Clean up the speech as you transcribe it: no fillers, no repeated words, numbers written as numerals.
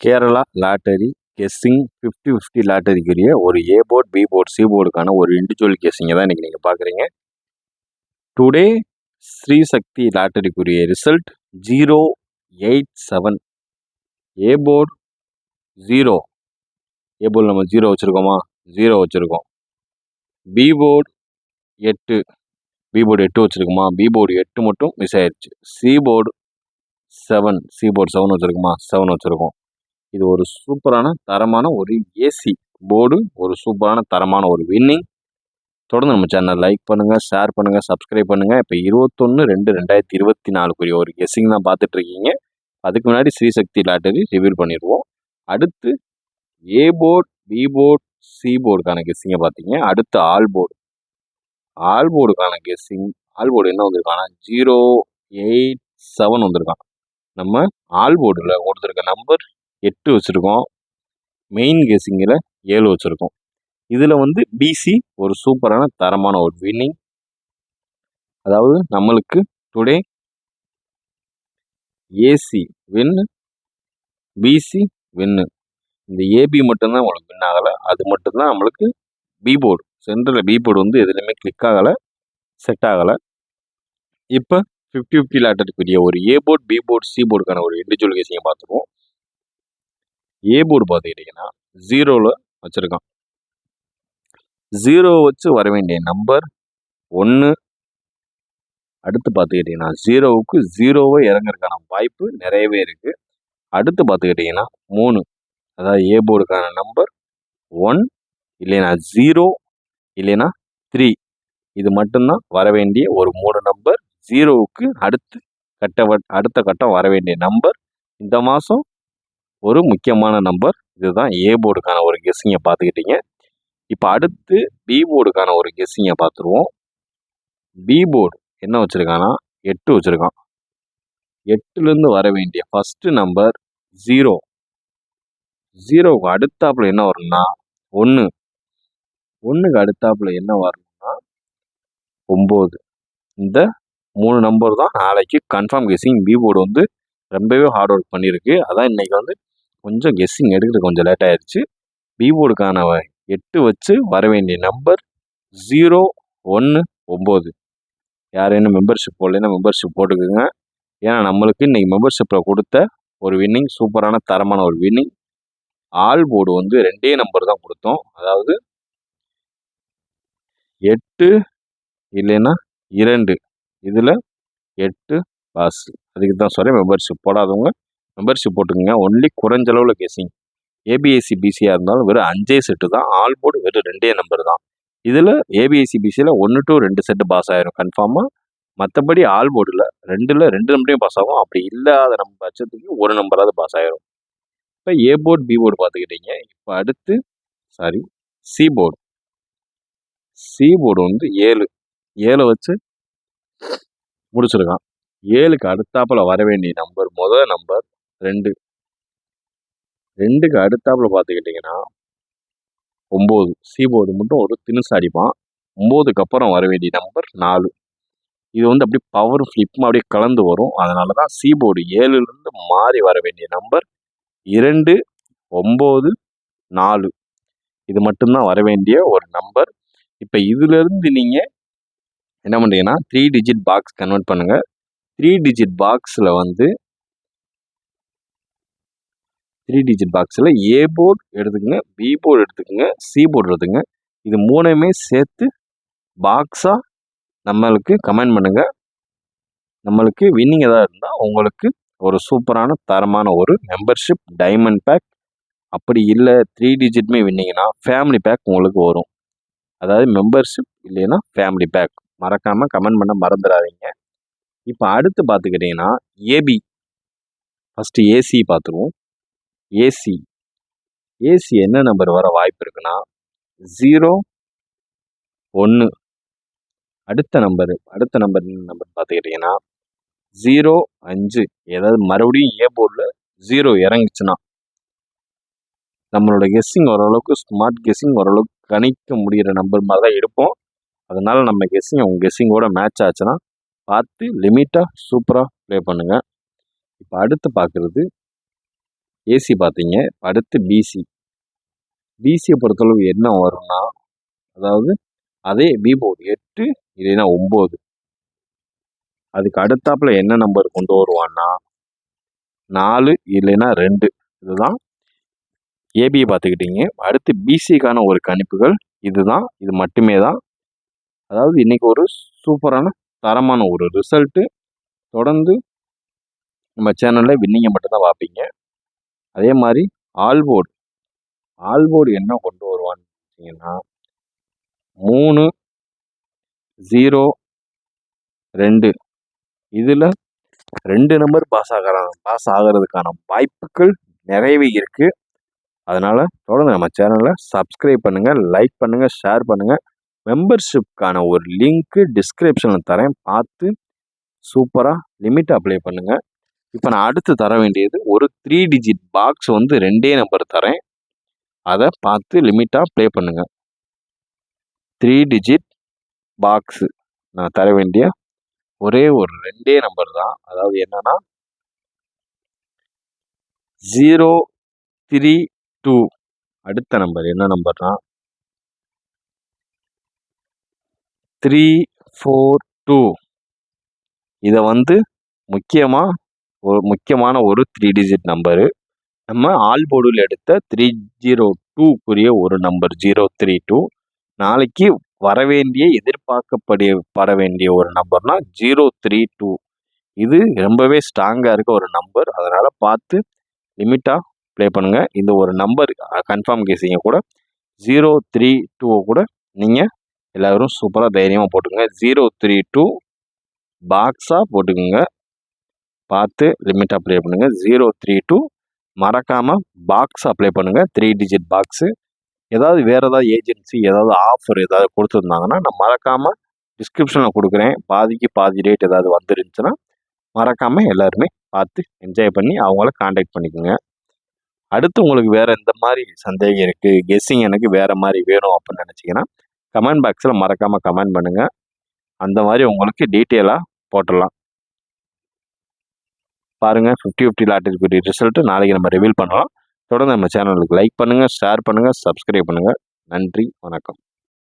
Kerala lottery guessing 50-50 லாட்டரிக்குரிய ஒரு A board, B board, C போர்டுக்கான ஒரு இண்டிவிஜுவல் கெஸ்ஸிங்கை தான் இன்றைக்கி நீங்கள் பார்க்குறீங்க. டுடே ஸ்ரீசக்தி லாட்டரிக்குரிய result 087. A board 0. A board நம்ம 0 வச்சுருக்கோமா? 0 வச்சுருக்கோம். B board 8. பி போர்டு 8 வச்சுருக்குமா? பி போர்டு 8 மட்டும் மிஸ் ஆயிடுச்சு. C board 7. சி போர்டு 7 வச்சுருக்குமா? 7 வச்சுருக்கோம். இது ஒரு சூப்பரான தரமான ஒரு ஏசி போர்டு, ஒரு சூப்பரான தரமான ஒரு வின்னிங். தொடர்ந்து நம்ம சேனல் லைக் பண்ணுங்கள், ஷேர் பண்ணுங்கள், சப்ஸ்கிரைப் பண்ணுங்கள். இப்போ 21/2/2024 ஒரு கெஸ்ஸிங் தான் பார்த்துட்ருக்கீங்க. அதுக்கு முன்னாடி ஸ்ரீசக்தி லாட்டரி ரிவீல் பண்ணிடுவோம். அடுத்து A board, B board, C போர்டுக்கான கெஸ்ஸிங்கை பார்த்தீங்க. அடுத்து ஆல் போர்டு. ஆல் போர்டுக்கான கெஸ்ஸிங், ஆல் போர்டு என்ன வந்திருக்காங்கன்னா 087 வந்திருக்கான். நம்ம ஆல் போர்டில் கொடுத்துருக்க நம்பர் 8 வச்சுருக்கோம். மெயின் கெஸ்ஸிங்கில் 7 வச்சுருக்கோம். இதில் வந்து பிசி ஒரு சூப்பரான தரமான ஒரு வின்னிங். அதாவது நம்மளுக்கு டுடே ஏசி வின்னு, பிசி வின்னு. இந்த ஏபி மட்டும்தான் உங்களுக்கு வின் ஆகலை. அது மட்டும்தான் நம்மளுக்கு பி போர்டு, சென்ட்ரலில் பி போர்டு வந்து எதுலையுமே கிளிக் ஆகலை, செட் ஆகலை. இப்போ 50-50 லாட்டரிக்குரிய ஒரு A board, B board, C போர்டுக்கான ஒரு இண்டிவிஜுவல் கெஸ்ஸிங்கை பார்த்துருவோம். ஏ போர்டு பார்த்துக்கிட்டிங்கன்னா 0ல் வச்சுருக்கான். 0 வச்சு வர வேண்டிய நம்பர் 1. அடுத்து பார்த்துக்கிட்டிங்கன்னா 0வுக்கு 0வை இறங்குறதுக்கான வாய்ப்பு நிறையவே இருக்குது. அடுத்து பார்த்துக்கிட்டிங்கன்னா 3. அதாவது ஏ போர்டுக்கான நம்பர் 1 இல்லைனா 0 இல்லைனா 3. இது மட்டும்தான் வர வேண்டிய ஒரு 3 நம்பர். 0வுக்கு அடுத்த கட்டம் வர வேண்டிய நம்பர் இந்த மாதம் ஒரு முக்கியமான நம்பர். இதுதான் ஏ போர்டுக்கான ஒரு கெஸ்ஸிங்கை பார்த்துக்கிட்டீங்க. இப்போ அடுத்து பி போர்டுக்கான ஒரு கெஸ்ஸிங்கை பார்த்துருவோம். பி போர்டு என்ன வச்சுருக்கான்னா 8 வச்சுருக்கான். 8லேருந்து வர வேண்டிய ஃபஸ்ட்டு நம்பர் 0. 0வுக்கு அடுத்தாப்புல என்ன வரும்னா 1. 1க்கு அடுத்தாப்புல என்ன வரணும்னா 9. இந்த 3 நம்பர் தான் நாளைக்கு கன்ஃபார்ம் கெஸ்ஸிங். பி போர்டு வந்து ரொம்பவே ஹார்ட் ஒர்க் பண்ணியிருக்கு. அதான் இன்றைக்கி வந்து கொஞ்சம் கெஸ்ஸிங் எடுக்கிறது கொஞ்சம் லேட் ஆகிடுச்சு. பி போர்டுக்கான 8 வச்சு வர வேண்டிய நம்பர் 0, 1, 9. யாரேனும் மெம்பர்ஷிப் போடலைன்னா மெம்பர்ஷிப் போட்டுக்குங்க. ஏன்னா நம்மளுக்கு இன்றைக்கி மெம்பர்ஷிப்பில் கொடுத்த ஒரு வின்னிங் சூப்பரான தரமான ஒரு வின்னிங். ஆல் போர்டு வந்து 2 நம்பர் தான் கொடுத்தோம். அதாவது 8 இல்லைன்னா 2. இதில் 8 பாஸ். அதுக்கு தான் சொல்கிறேன், மெம்பர்ஷிப் போடாதவங்க மெம்பர்ஷிப் போட்டுக்கோங்க. ஒன்லி குறைஞ்ச அளவில் கெஸ்ஸிங். ஏபிஎஸ்சி பிசியாக இருந்தாலும் வெறும் 5 செட்டு தான். ஆல் போர்டு வெறும் 2 நம்பர் தான். இதில் ஏபிஎஸ்சி பிசியில் 1 to 2 செட்டு பாஸ் ஆகிரும் கன்ஃபார்மாக. மற்றபடி ஆல் போர்டில் 2ல் 2 நம்பரையும் பாஸ் ஆகும். அப்படி இல்லாத நம்ம பட்சத்துக்கு ஒரு நம்பராவது பாஸ் ஆகிரும். இப்போ ஏ போர்டு, பி போர்டு பார்த்துக்கிட்டீங்க. இப்போ அடுத்து சி போர்டு. சி போர்டு வந்து 7 வச்சு முடிச்சிருக்கான். 7க்கு அடுத்தாப்புல வர வேண்டிய நம்பர் முதல் நம்பர் 2. 2க்கு அடுத்தாப்புல பார்த்துக்கிட்டிங்கன்னா 9. சி போர்டு மட்டும் ஒரு திணுசு அடிப்பான். 9க்கு அப்புறம் வர வேண்டிய நம்பர் 4. இது வந்து அப்படியே பவர் ஃப்ளிப்பும் அப்படியே கலந்து வரும். அதனால தான் சி போர்டு 7லேருந்து மாறி வர வேண்டிய நம்பர் 2, 9, 4. இது மட்டும்தான் வர வேண்டிய ஒரு நம்பர். இப்போ இதிலேருந்து நீங்கள் என்ன பண்ணுறீங்கன்னா 3 டிஜிட் பாக்ஸ் கன்வெர்ட் பண்ணுங்கள். 3 டிஜிட் பாக்ஸில் வந்து 3 டிஜிட் பாக்ஸில் ஏ போர்டு எடுத்துக்கங்க, பி போர்டு எடுத்துக்கங்க, சி போர்டு எடுத்துக்கங்க. இது 3மே சேர்த்து பாக்ஸாக நம்மளுக்கு கமெண்ட் பண்ணுங்கள். நம்மளுக்கு வின்னிங் எதாவது இருந்தால் உங்களுக்கு ஒரு சூப்பரான தரமான ஒரு மெம்பர்ஷிப் டைமண்ட் பேக். அப்படி இல்லை 3 டிஜிட்மே வின்னிங்கன்னா ஃபேமிலி பேக் உங்களுக்கு வரும். அதாவது மெம்பர்ஷிப் இல்லைன்னா ஃபேமிலி பேக். மறக்காமல் கமெண்ட் பண்ண மறந்துடாதீங்க. இப்போ அடுத்து பார்த்துக்கிட்டிங்கன்னா ஏபி. ஃபஸ்ட்டு ஏசி பார்த்துருவோம். ஏசி என்ன நம்பர் வர வாய்ப்பு இருக்குன்னா 0, 1. அடுத்த நம்பர் பார்த்துக்கிட்டிங்கன்னா 0, 5. ஏதாவது மறுபடியும் ஏ போர்டில் 0 இறங்குச்சுன்னா நம்மளோட கெஸ்ஸிங் ஓரளவுக்கு ஸ்மார்ட் கெஸ்ஸிங் ஓரளவுக்கு கணிக்க முடிகிற நம்பர் மாதிரி தான் எடுப்போம். அதனால் நம்ம கெஸ்ஸிங் உங்கள் கெஸ்ஸிங்கோட மேட்ச் ஆச்சுன்னா பார்த்து லிமிட்டாக சூப்பராக ப்ளே பண்ணுங்கள். இப்போ அடுத்து பார்க்குறது ஏசி பார்த்தீங்க. அடுத்து பிசி. பிசியை பொறுத்தளவு என்ன வரும்னா, அதாவது அதே பி போர்டு 8 இல்லைன்னா 9. அதுக்கு அடுத்தாப்புல என்ன நம்பர் கொண்டு வருவான்னா 4 இல்லைன்னா 2. இதுதான் ஏபியை பார்த்துக்கிட்டீங்க. அடுத்து பிசிக்கான ஒரு கணிப்புகள் இதுதான். இது மட்டுமே தான். அதாவது இன்னைக்கு ஒரு சூப்பரான தரமான ஒரு ரிசல்ட்டு. தொடர்ந்து நம்ம சேனலில் வின்னிங்கை மட்டும்தான் பார்ப்பீங்க. அதே மாதிரி ஆல்போர்டு என்ன கொண்டு வருவான்னு பார்த்தீங்கன்னா 3, 0, 2. இதில் 2 நம்பர் பாஸ் ஆகிறதுக்கான வாய்ப்புகள் நிறையவே இருக்குது. அதனால் தொடர்ந்து நம்ம சேனலை சப்ஸ்கிரைப் பண்ணுங்கள், லைக் பண்ணுங்கள், ஷேர் பண்ணுங்கள். மெம்பர்ஷிப்கான ஒரு லிங்க்கு டிஸ்கிரிப்ஷனில் தரேன். பார்த்து சூப்பராக லிமிட் அப்ளை பண்ணுங்கள். இப்போ நான் அடுத்து தர வேண்டியது ஒரு 3 டிஜிட் பாக்ஸ் வந்து 2 நம்பர் தரேன். அதை பார்த்து லிமிட்டாக ப்ளே பண்ணுங்கள். 3 டிஜிட் பாக்ஸு நான் தர வேண்டிய ஒரே ஒரு 2 நம்பர் தான். அதாவது என்னன்னா 032. அடுத்த நம்பர் என்ன நம்பர்னா 342. இதை வந்து முக்கியமான ஒரு 3 டிஜிட் நம்பரு. நம்ம ஆல்போர்டில் எடுத்த 302க்குரிய ஒரு நம்பர் 032. நாளைக்கு வரவேண்டிய எதிர்பார்க்கப்பட வேண்டிய ஒரு நம்பர்னா 032. இது ரொம்பவே ஸ்ட்ராங்காக இருக்க ஒரு நம்பர். அதனால் பார்த்து லிமிட்டாக ப்ளே பண்ணுங்கள். இந்த ஒரு நம்பர் கன்ஃபார்ம் கேஸிங்க கூட 032 கூட நீங்கள் எல்லோரும் சூப்பராக தைரியமாக போட்டுக்கோங்க. 032 பாக்ஸாக போட்டுக்கோங்க. பார்த்து லிமிட் அப்ளை பண்ணுங்கள். 032 மறக்காமல் பாக்ஸ் அப்ளை பண்ணுங்கள். 3 டிஜிட் பாக்ஸு. ஏதாவது வேறு ஏதாவது ஏஜென்சி ஏதாவது ஆஃபர் ஏதாவது கொடுத்துருந்தாங்கன்னா நான் மறக்காமல் டிஸ்கிரிப்ஷனில் கொடுக்குறேன். பாதிக்கு பாதி ரேட் ஏதாவது வந்துருந்துச்சுன்னா மறக்காமல் எல்லாருமே பார்த்து என்ஜாய் பண்ணி அவங்கள காண்டாக்ட் பண்ணிக்கோங்க. அடுத்து உங்களுக்கு வேறு எந்த மாதிரி சந்தேகம் இருக்குது, கெஸ்ஸிங் எனக்கு வேறு மாதிரி வேணும் அப்படின்னு நினச்சிங்கன்னா கமெண்ட் பாக்ஸில் மறக்காமல் கமெண்ட் பண்ணுங்கள். அந்த மாதிரி உங்களுக்கு டீட்டெயிலாக போட்டுடலாம். பாருங்கள் 50-50 லாட்டரிக்குரிய ரிசல்ட்டு நாளைக்கு நம்ம ரிவீல் பண்ணலாம். தொடர்ந்து நம்ம சேனலுக்கு லைக் பண்ணுங்கள், ஷேர் பண்ணுங்கள், சப்ஸ்கிரைப் பண்ணுங்கள். நன்றி, வணக்கம்.